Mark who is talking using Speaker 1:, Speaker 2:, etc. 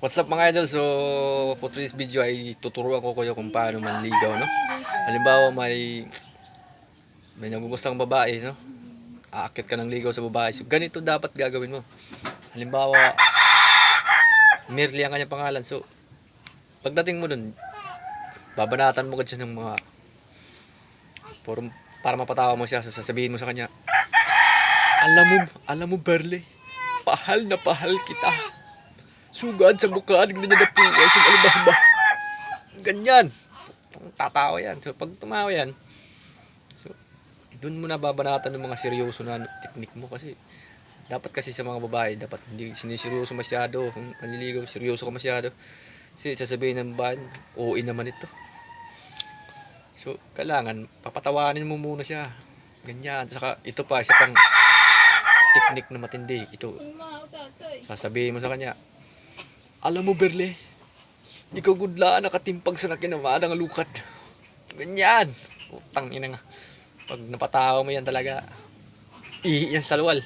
Speaker 1: What's up mga idol? So, for today's video ay tuturuan ko kayo kung paano manligaw, no? Halimbawa may nagugustang babae, no? Aakit ka ng ligaw sa babae. So, ganito dapat gagawin mo. Halimbawa, Merly ang kanyang pangalan. So, pagdating mo dun, babanatan mo agad siya ng mga para mapatawa mo siya. So, sasabihin mo sa kanya, alam mo Berly, pahal na pahal kita. Sugad sa mukha, nagnan niya na po ay sa alibaba. Ganyan. Tatawa yan. So, pag tumawa yan, so, dun mo na babanatan ng mga seryoso na teknik mo kasi dapat kasi sa mga babae, dapat hindi siniseryoso masyado. Kung manliligaw, seryoso ka masyado. Kasi sasabihin ng babae, OA naman ito. So, kailangan, papatawanin mo muna siya. Ganyan. Saka, ito pa, isa pang teknik na matindi. Ito, sasabihin mo sa kanya, alam mo Berly, ikaw gudlaan nakatimpag sa nakinamaan ng lukat. Ganyan. Utang ina nga. Pag napatawa mo yan talaga, ihi yan sa luwal.